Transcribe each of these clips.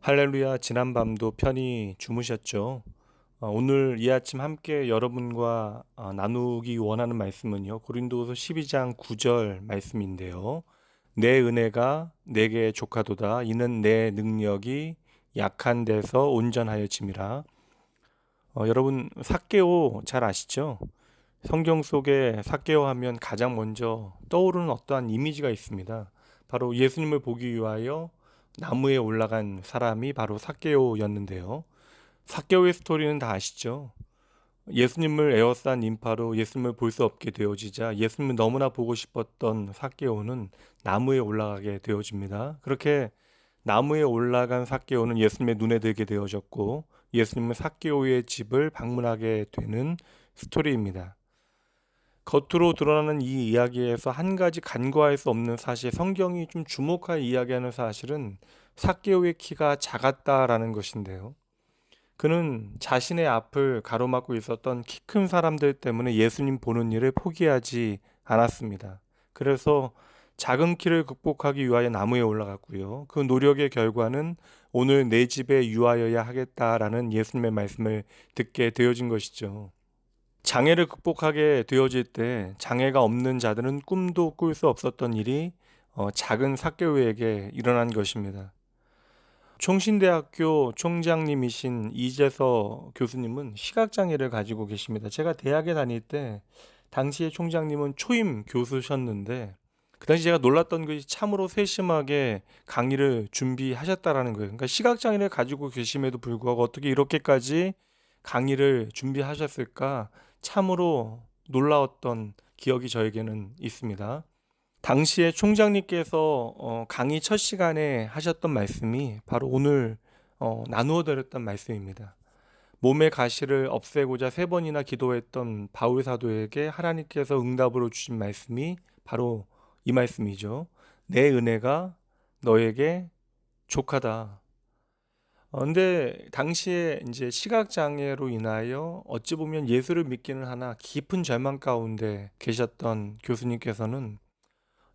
할렐루야, 지난밤도 편히 주무셨죠? 오늘 이 아침 함께 여러분과 나누기 원하는 말씀은요, 고린도후서 12장 9절 말씀인데요. 내 은혜가 내게 족하도다. 이는 내 능력이 약한 데서 온전하여짐이라. 여러분, 삭개오 잘 아시죠? 성경 속에 삭개오 하면 가장 먼저 떠오르는 어떠한 이미지가 있습니다. 바로 예수님을 보기 위하여 나무에 올라간 사람이 바로 삭개오였는데요. 삭개오의 스토리는 다 아시죠? 예수님을 에워싼 인파로 예수님을 볼 수 없게 되어지자 예수님을 너무나 보고 싶었던 삭개오는 나무에 올라가게 되어집니다. 그렇게 나무에 올라간 삭개오는 예수님의 눈에 들게 되어졌고 예수님은 삭개오의 집을 방문하게 되는 스토리입니다. 겉으로 드러나는 이 이야기에서 한 가지 간과할 수 없는 사실, 성경이 좀 주목하여 이야기하는 사실은 삭개오의 키가 작았다라는 것인데요. 그는 자신의 앞을 가로막고 있었던 키 큰 사람들 때문에 예수님 보는 일을 포기하지 않았습니다. 그래서 작은 키를 극복하기 위하여 나무에 올라갔고요. 그 노력의 결과는 오늘 내 집에 유하여야 하겠다라는 예수님의 말씀을 듣게 되어진 것이죠. 장애를 극복하게 되어질 때 장애가 없는 자들은 꿈도 꿀 수 없었던 일이 작은 삭개오에게 일어난 것입니다. 총신대학교 총장님이신 이재서 교수님은 시각장애를 가지고 계십니다. 제가 대학에 다닐 때 당시에 총장님은 초임 교수셨는데 그 당시 제가 놀랐던 것이 참으로 세심하게 강의를 준비하셨다라는 거예요. 그러니까 시각장애를 가지고 계심에도 불구하고 어떻게 이렇게까지 강의를 준비하셨을까 참으로 놀라웠던 기억이 저에게는 있습니다. 당시에 총장님께서 강의 첫 시간에 하셨던 말씀이 바로 오늘 나누어 드렸던 말씀입니다. 몸의 가시를 없애고자 세 번이나 기도했던 바울 사도에게 하나님께서 응답으로 주신 말씀이 바로 이 말씀이죠. 내 은혜가 너에게 족하다. 근데 당시에 이제 시각장애로 인하여 어찌 보면 예수를 믿기는 하나 깊은 절망 가운데 계셨던 교수님께서는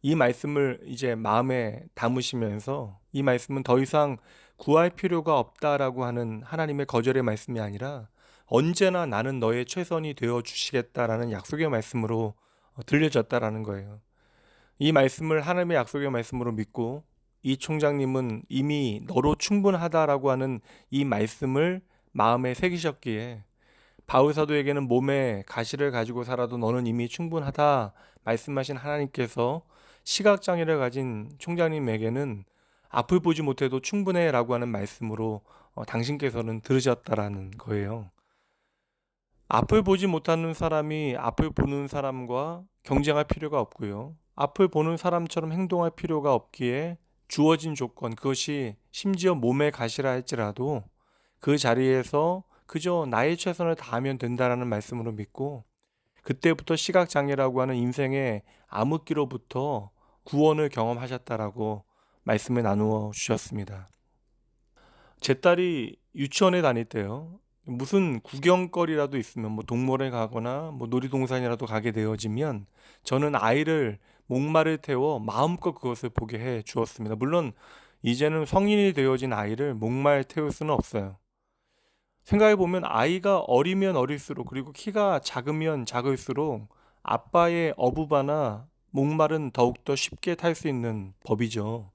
이 말씀을 이제 마음에 담으시면서 이 말씀은 더 이상 구할 필요가 없다라고 하는 하나님의 거절의 말씀이 아니라 언제나 나는 너의 최선이 되어 주시겠다라는 약속의 말씀으로 들려졌다라는 거예요. 이 말씀을 하나님의 약속의 말씀으로 믿고 이 총장님은 이미 너로 충분하다라고 하는 이 말씀을 마음에 새기셨기에 바울 사도에게는 몸에 가시를 가지고 살아도 너는 이미 충분하다 말씀하신 하나님께서 시각장애를 가진 총장님에게는 앞을 보지 못해도 충분해라고 하는 말씀으로 당신께서는 들으셨다라는 거예요. 앞을 보지 못하는 사람이 앞을 보는 사람과 경쟁할 필요가 없고요. 앞을 보는 사람처럼 행동할 필요가 없기에 주어진 조건, 그것이 심지어 몸에 가시라 할지라도 그 자리에서 그저 나의 최선을 다하면 된다라는 말씀으로 믿고 그때부터 시각장애라고 하는 인생의 암흑기로부터 구원을 경험하셨다라고 말씀을 나누어 주셨습니다. 제 딸이 유치원에 다닐 때요. 무슨 구경거리라도 있으면 뭐 동물원에 가거나 뭐 놀이동산이라도 가게 되어지면 저는 아이를 목마를 태워 마음껏 그것을 보게 해 주었습니다. 물론 이제는 성인이 되어진 아이를 목말 태울 수는 없어요. 생각해 보면 아이가 어리면 어릴수록 그리고 키가 작으면 작을수록 아빠의 어부바나 목말은 더욱더 쉽게 탈 수 있는 법이죠.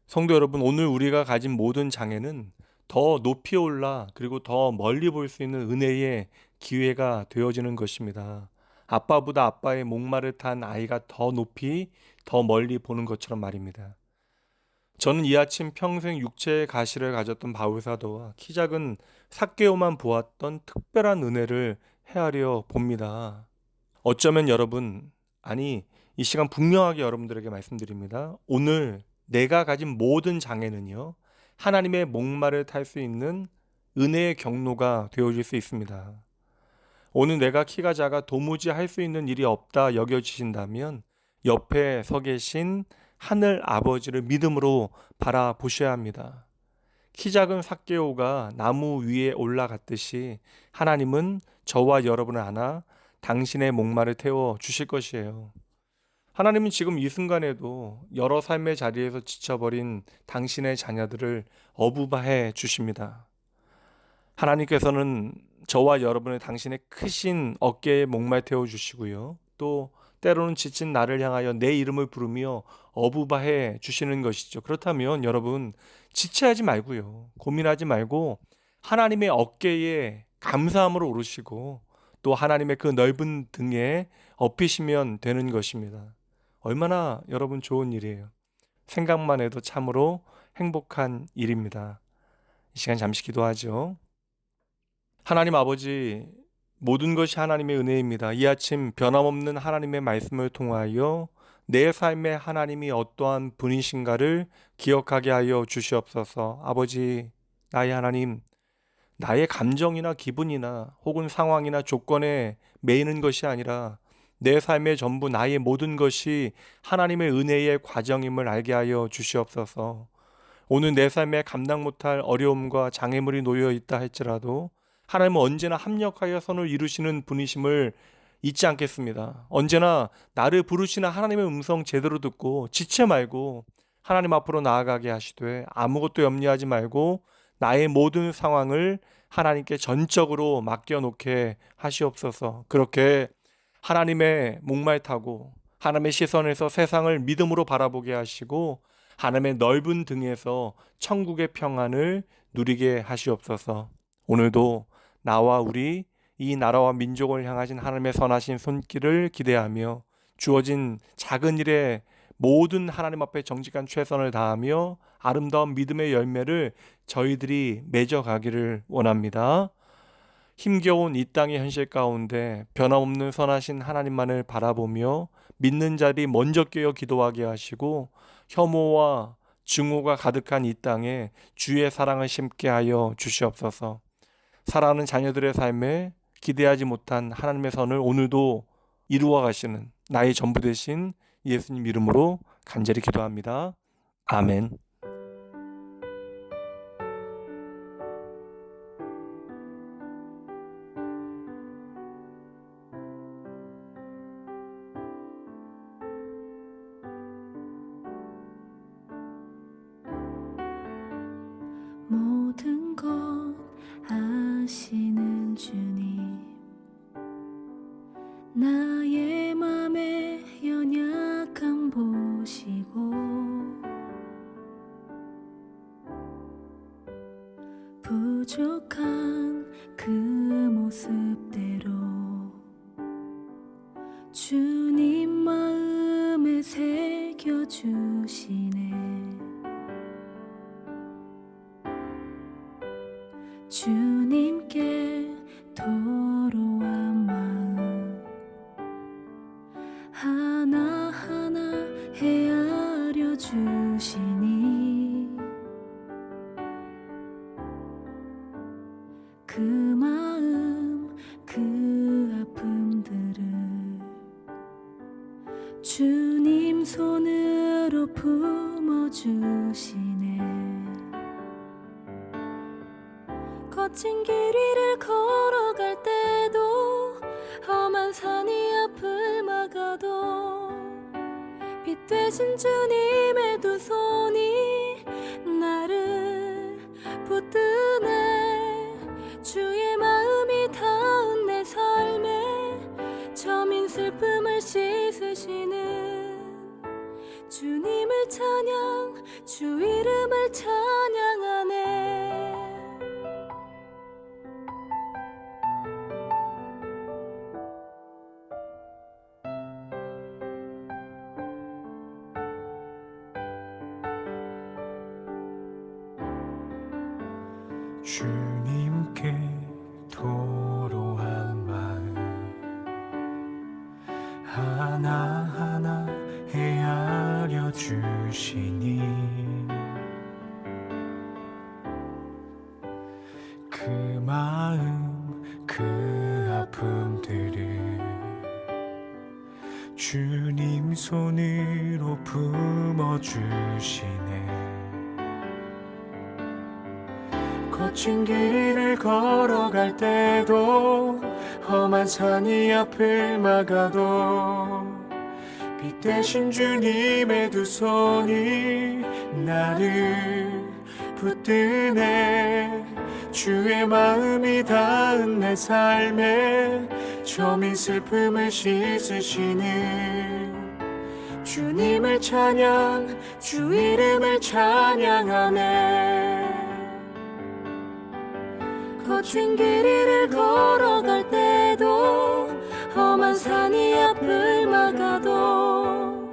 성도 여러분, 오늘 우리가 가진 모든 장애는 더 높이 올라 그리고 더 멀리 볼 수 있는 은혜의 기회가 되어지는 것입니다. 아빠보다 아빠의 목마를 탄 아이가 더 높이 더 멀리 보는 것처럼 말입니다. 저는 이 아침 평생 육체의 가시를 가졌던 바울 사도와 키 작은 삭개오만 보았던 특별한 은혜를 헤아려 봅니다. 어쩌면 여러분, 아니 이 시간 분명하게 여러분들에게 말씀드립니다. 오늘 내가 가진 모든 장애는요, 하나님의 목마를 탈 수 있는 은혜의 경로가 되어질 수 있습니다. 오늘 내가 키가 작아 도무지 할 수 있는 일이 없다 여겨지신다면 옆에 서 계신 하늘 아버지를 믿음으로 바라보셔야 합니다. 키 작은 삭개오가 나무 위에 올라갔듯이 하나님은 저와 여러분을 안아 당신의 목마를 태워 주실 것이에요. 하나님은 지금 이 순간에도 여러 삶의 자리에서 지쳐버린 당신의 자녀들을 어부바해 주십니다. 하나님께서는 저와 여러분을 당신의 크신 어깨에 목말 태워 주시고요. 또 때로는 지친 나를 향하여 내 이름을 부르며 어부바해 주시는 것이죠. 그렇다면 여러분, 지체하지 말고요. 고민하지 말고 하나님의 어깨에 감사함으로 오르시고 또 하나님의 그 넓은 등에 업히시면 되는 것입니다. 얼마나 여러분 좋은 일이에요. 생각만 해도 참으로 행복한 일입니다. 이 시간 잠시 기도하죠. 하나님 아버지, 모든 것이 하나님의 은혜입니다. 이 아침 변함없는 하나님의 말씀을 통하여 내 삶에 하나님이 어떠한 분이신가를 기억하게 하여 주시옵소서. 아버지, 나의 하나님, 나의 감정이나 기분이나 혹은 상황이나 조건에 매이는 것이 아니라 내 삶의 전부 나의 모든 것이 하나님의 은혜의 과정임을 알게 하여 주시옵소서. 오늘 내 삶에 감당 못할 어려움과 장애물이 놓여 있다 할지라도 하나님은 언제나 합력하여 선을 이루시는 분이심을 잊지 않겠습니다. 언제나 나를 부르시는 하나님의 음성 제대로 듣고 지체 말고 하나님 앞으로 나아가게 하시되 아무것도 염려하지 말고 나의 모든 상황을 하나님께 전적으로 맡겨놓게 하시옵소서. 그렇게 하나님의 목말 타고 하나님의 시선에서 세상을 믿음으로 바라보게 하시고 하나님의 넓은 등에서 천국의 평안을 누리게 하시옵소서. 오늘도 나와 우리 이 나라와 민족을 향하신 하나님의 선하신 손길을 기대하며 주어진 작은 일에 모든 하나님 앞에 정직한 최선을 다하며 아름다운 믿음의 열매를 저희들이 맺어가기를 원합니다. 힘겨운 이 땅의 현실 가운데 변함없는 선하신 하나님만을 바라보며 믿는 자리 먼저 깨어 기도하게 하시고 혐오와 증오가 가득한 이 땅에 주의 사랑을 심게 하여 주시옵소서. 사랑하는 자녀들의 삶에 기대하지 못한 하나님의 선을 오늘도 이루어 가시는 나의 전부 되신 예수님 이름으로 간절히 기도합니다. 아멘. 모든 것 아시는 주님, 나의 맘의 연약함 보시고 부족한 그 모습대로 주님 마음에 새겨주시네. 주님께 도로한 마음 하나하나 헤아려 주시니 그 마음 그 아픔들을 주님 손으로 품어주시네. 거친 길 위를 걸어갈 때도 험한 산이 앞을 막아도 빛 되신 주님의 두 손이 나를 붙드네. 주의 마음이 닿은 내 삶에 저민 슬픔을 씻으시는 주님을 찬양, 주 이름을 찬양하네. 주님께 도로한 마음 하나하나 헤아려 주시니 그 마음 그 아픔들을 주님 손으로 품어주시네. 거친 길을 걸어갈 때도 험한 산이 앞을 막아도 빛 빛 대신 주님의 두 손이 나를 붙드네. 주의 마음이 닿은 내 삶에 저민 슬픔을 씻으시는 주님을 찬양, 주 이름을 찬양하네. 거친 길 위를 걸어갈 때도 험한 산이 앞을 막아도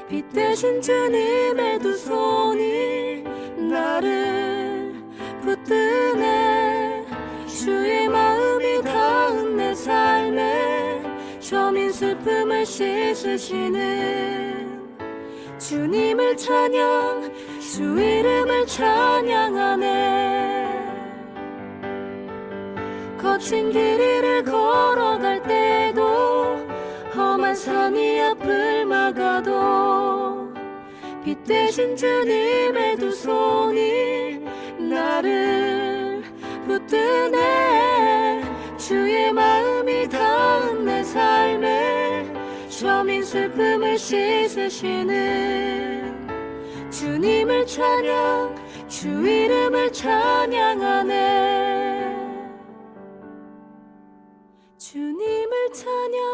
빛 대신 주님의 두 손이 나를 붙드네. 주의 마음이 닿은 내 삶에 저민 슬픔을 씻으시는 주님을 찬양, 주 이름을 찬양하네. 거친 길 위를 걸어갈 때도 험한 산이 앞을 막아도 빛 대신 주님의 두 손이 나를 붙드네. 주의 마음이 닿은 내 삶에 저민 슬픔을 씻으시는 주님을 찬양, 주 이름을 찬양하네. 주님을 찬양,